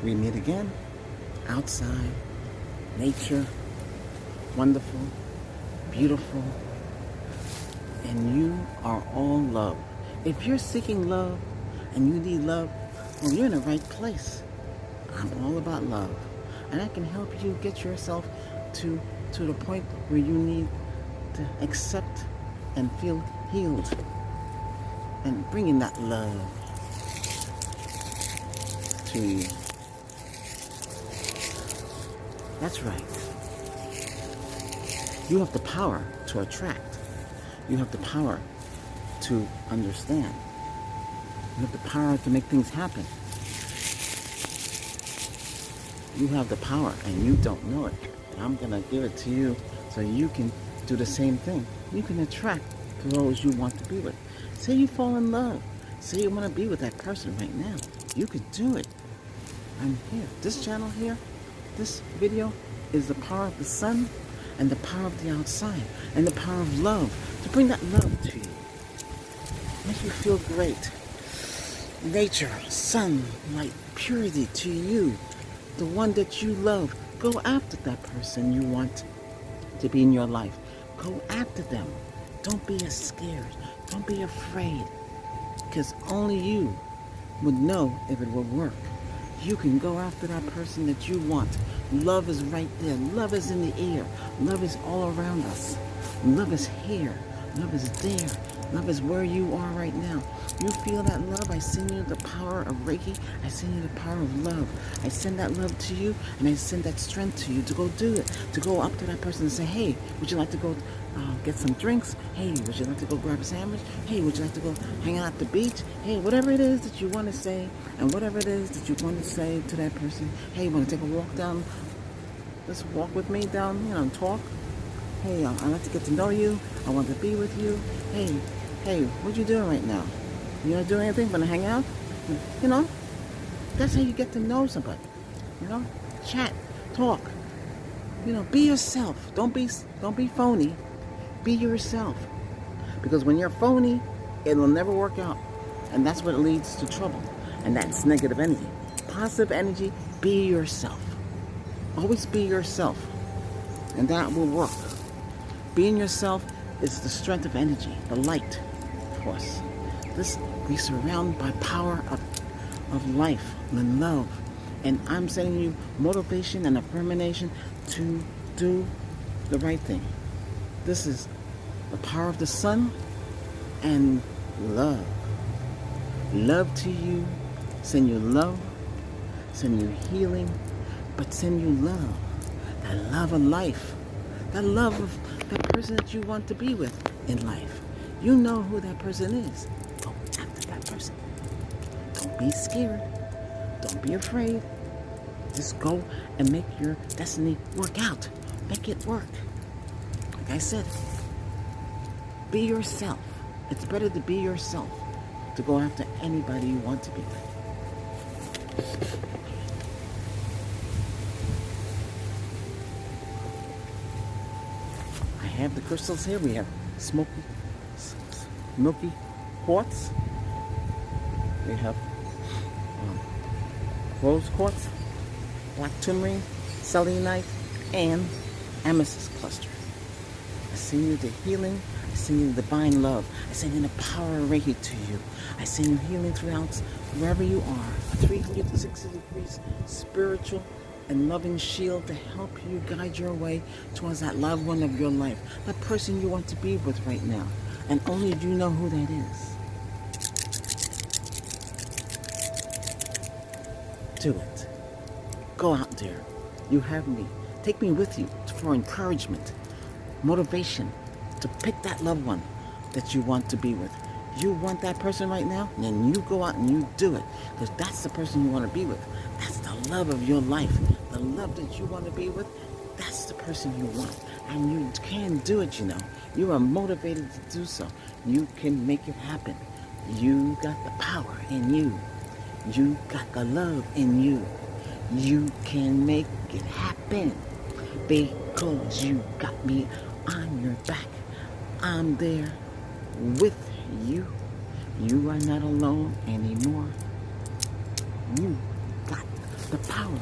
we meet again outside, nature, wonderful, beautiful, and you are all love. If you're seeking love and you need love, well, you're in the right place. I'm all about love, and I can help you get yourself to the point where you need to accept and feel healed, and bringing that love to you. That's right. You have the power to attract. You have the power to understand. You have the power to make things happen. You have the power and you don't know it. And I'm going to give it to you so you can do the same thing. You can attract those you want to be with. Say you fall in love. Say you want to be with that person right now. You can do it. I'm here. This channel here, this video is the power of the sun and the power of the outside and the power of love to bring that love to you. Make you feel great. Nature, sun, light, purity to you. The one that you love. Go after that person you want to be in your life. Go after them. Don't be scared. Don't be afraid. Because only you would know if it will work. You can go after that person that you want. Love is right there. Love is in the air. Love is all around us. Love is here. Love is there. Love is where you are right now. You feel that love? I send you the power of Reiki. I send you the power of love. I send that love to you, and I send that strength to you to go do it. To go up to that person and say, hey, would you like to go get some drinks? Hey, would you like to go grab a sandwich? Hey, would you like to go hang out at the beach? Hey, whatever it is that you want to say, and whatever it is that you want to say to that person. Hey, you want to take a walk down? Let's walk with me down, and talk. Hey, I'd like to get to know you. I want to be with you. Hey, what you doing right now? You not doing anything but to hang out? That's how you get to know somebody. Chat, talk. Be yourself. Don't be phony. Be yourself. Because when you're phony, it'll never work out. And that's what leads to trouble. And that's negative energy. Positive energy, be yourself. Always be yourself. And that will work. Being yourself is the strength of energy, the light force. We surround by power of life and love. And I'm sending you motivation and affirmation to do the right thing. This is the power of the sun and love. Love to you. Send you love. Send you healing. But send you love. That love of life. That love of that person that you want to be with in life. You know who that person is. Go after that person. Don't be scared. Don't be afraid. Just go and make your destiny work out. Make it work. Like I said, be yourself. It's better to be yourself to go after anybody you want to be with. I have the crystals here. We have milky quartz. We have rose quartz, black tourmaline, selenite, and amethyst cluster. I send you the healing. I send you the divine love. I send you the power of Reiki to you. I send you healing throughout wherever you are. A 360 degrees spiritual and loving shield to help you guide your way towards that loved one of your life. That person you want to be with right now. And only you know who that is. Do it. Go out there. You have me. Take me with you for encouragement, motivation, to pick that loved one that you want to be with. You want that person right now? Then you go out and you do it. Because that's the person you want to be with. That's the love of your life. The love that you want to be with, that's the person you want. And you can do it, You are motivated to do so. You can make it happen. You got the power in you. You got the love in you. You can make it happen. Because you got me on your back. I'm there with you. You are not alone anymore. You got the power.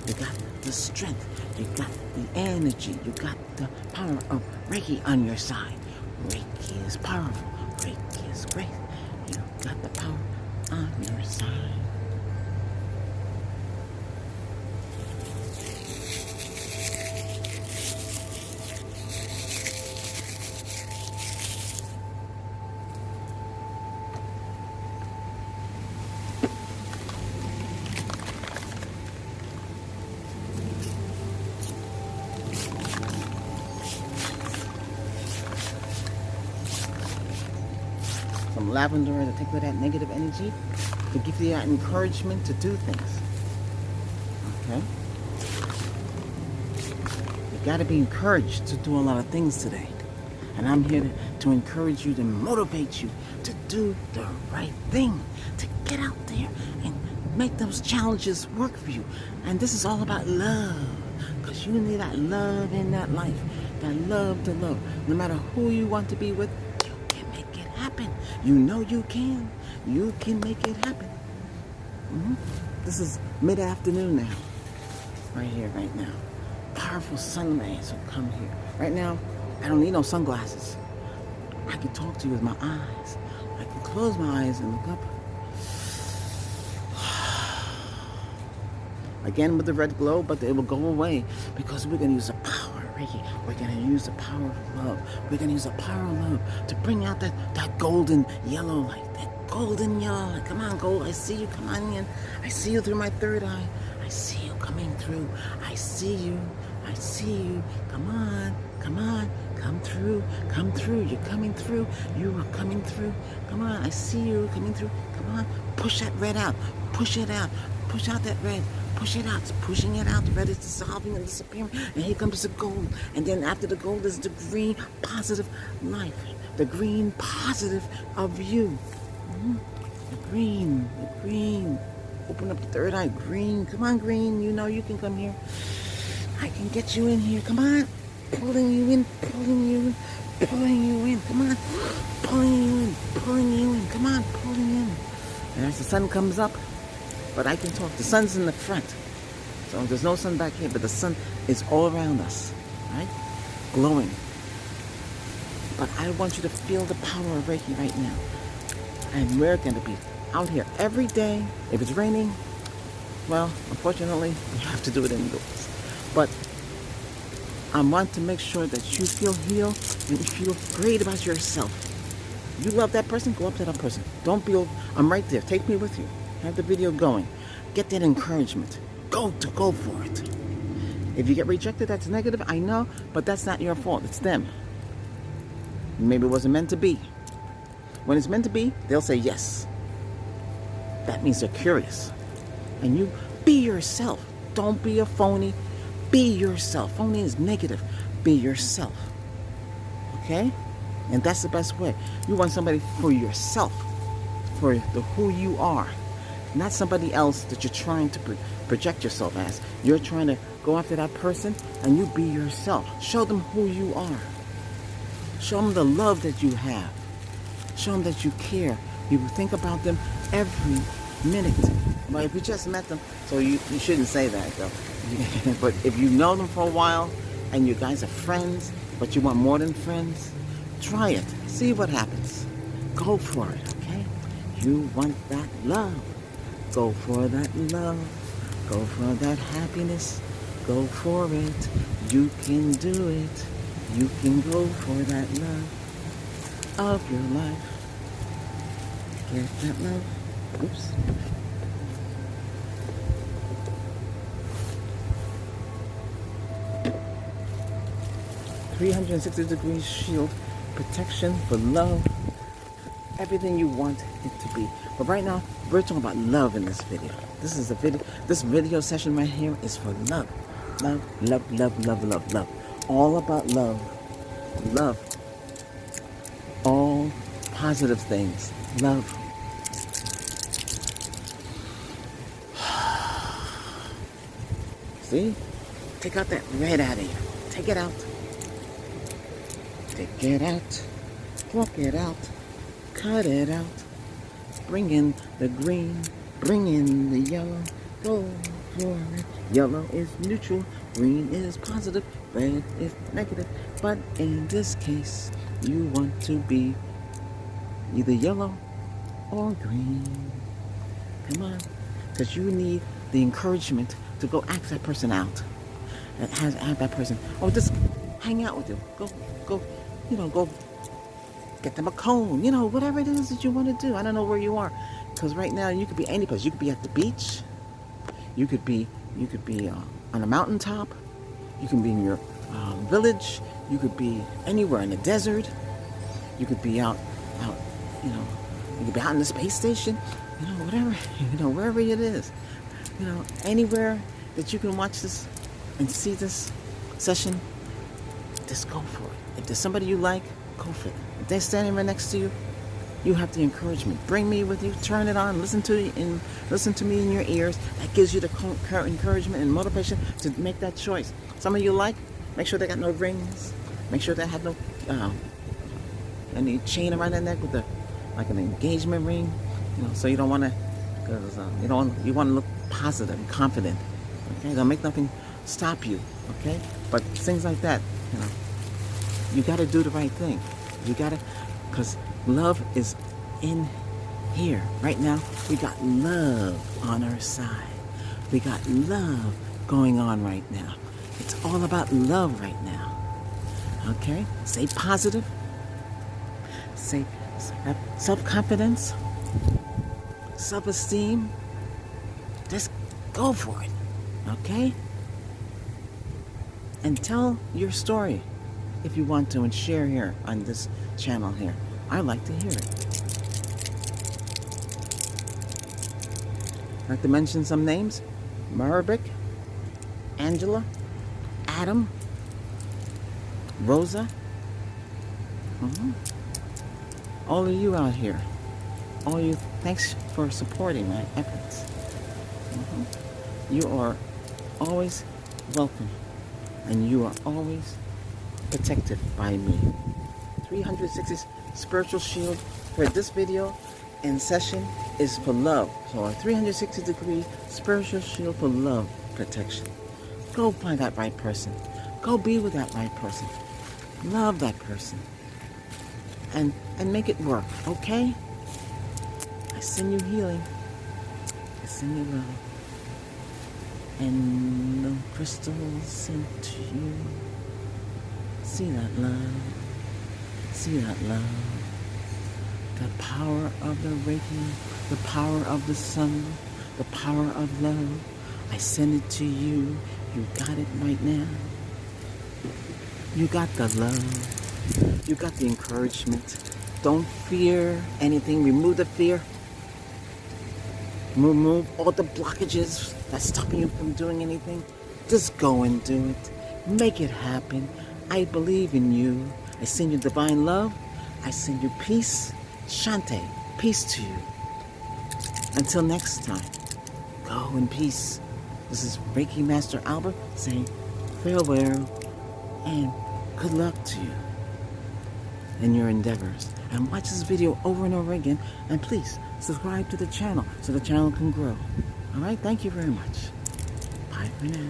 You got the strength. You got the energy. You got the power of Reiki on your side. Reiki is powerful. Reiki is great. You got the power on your side. Some lavender to take away that negative energy, to give you that encouragement to do things. Okay? You got to be encouraged to do a lot of things today. And I'm here to encourage you, to motivate you to do the right thing, to get out there and make those challenges work for you. And this is all about love, because you need that love in that life, that love to love. No matter who you want to be with, you can make it happen. You know you can. You can make it happen. This is mid-afternoon now, right here, right now. Powerful sun rays will come here. Right now, I don't need no sunglasses. I can talk to you with my eyes. I can close my eyes and look up. Again with the red glow, but it will go away because we're going to use the power of Reiki. We're going to use the power of love. We're going to use the power of love to bring out that golden yellow light. That golden yellow light. Come on, gold. I see you. Come on in. I see you through my third eye. I see you coming through. I see you. I see you. Come on. Come on. Come through. Come through. You're coming through. You are coming through. Come on. I see you coming through. Come on. Push that red out. Push it out. Push out that red. Push it out. It's pushing it out. The red is dissolving and disappearing. And here comes the gold. And then after the gold is the green positive life. The green positive of you. The green. The green. Open up the third eye. Green. Come on, green. You know you can come here. I can get you in here. Come on. Pulling you in. Pulling you in. Pulling you in. Come on. Pulling you in. Pulling you in. Come on. Pulling in. And as the sun comes up, but I can talk. The sun's in the front. So there's no sun back here, but the sun is all around us, right? Glowing. But I want you to feel the power of Reiki right now. And we're going to be out here every day. If it's raining, well, unfortunately, we have to do it indoors. But I want to make sure that you feel healed and you feel great about yourself. You love that person, go up to that person. Don't be, I'm right there. Take me with you. Have the video going. Get that encouragement. Go for it. If you get rejected, that's negative, I know, but that's not your fault. It's them. Maybe it wasn't meant to be. When it's meant to be, they'll say yes. That means they're curious. And you be yourself. Don't be a phony. Be yourself. Phony is negative. Be yourself. Okay? And that's the best way. You want somebody for yourself. For who you are. Not somebody else that you're trying to project yourself as. You're trying to go after that person and you be yourself. Show them who you are. Show them the love that you have. Show them that you care. You think about them every minute. But if you just met them, so you shouldn't say that though. But if you know them for a while and you guys are friends, but you want more than friends, try it. See what happens. Go for it, okay? You want that love. Go for that love. Go for that happiness. Go for it. You can do it. You can go for that love of your life. Get that love. Oops. .360-degree shield protection for love. Everything you want it to be. But right now, we're talking about love in this video. This is a video. This video session right here is for love. Love, love, love, love, love, love. All about love. Love. All positive things. Love. See? Take out that red out of here. Take it out. Take it out. Pluck it out. Cut it out. Bring in the green. Bring in the yellow. Gold. Yellow is neutral, green is positive, red is negative. But in this case, you want to be either yellow or green. Come on. Because you need the encouragement to go ask that person out. And have that person, or just hang out with you. Go, go get them a cone. Whatever it is that you want to do. I don't know where you are. Because right now, you could be any place. You could be at the beach. You could be on a mountaintop. You can be in your village. You could be anywhere in the desert. You could be out, you could be out in the space station. Whatever, wherever it is. Anywhere that you can watch this and see this session, just go for it. If there's somebody you like, go for it. If they're standing right next to you, you have the encouragement. Bring me with you. Turn it on. Listen to me in your ears. That gives you the encouragement and motivation to make that choice. Some of you like, make sure they got no rings. Make sure they have no any chain around their neck with like an engagement ring. So you don't want to, because you want to look positive and confident. Okay, don't make nothing stop you. Okay, but things like that, you got to do the right thing. You got to, because love is in here right now. We got love on our side. We got love going on right now. It's all about love right now. Okay, stay positive. Have self-confidence, self-esteem. Just go for it. Okay? And tell your story if you want to, and share here on this channel here. I like to hear it. I'd like to mention some names. Maribik, Angela, Adam, Rosa. All of you out here. All you, thanks for supporting my efforts. You are always welcome, and you are always protected by me. 360 spiritual shield for this video and session is for love. So a 360-degree spiritual shield for love protection. Go find that right person. Go be with that right person. Love that person. And make it work, okay? I send you healing. I send you love. And the crystals sent to you. See that love. See that love. The power of the Reiki, the power of the sun, the power of love. I send it to you. You got it right now. You got the love. You got the encouragement. Don't fear anything. Remove the fear. Remove all the blockages that's stopping you from doing anything. Just go and do it. Make it happen. I believe in you. I send you divine love. I send you peace. Shante. Peace to you. Until next time. Go in peace. This is Reiki Master Albert saying farewell and good luck to you in your endeavors. And watch this video over and over again. And please subscribe to the channel so the channel can grow. Alright, thank you very much. Bye for now.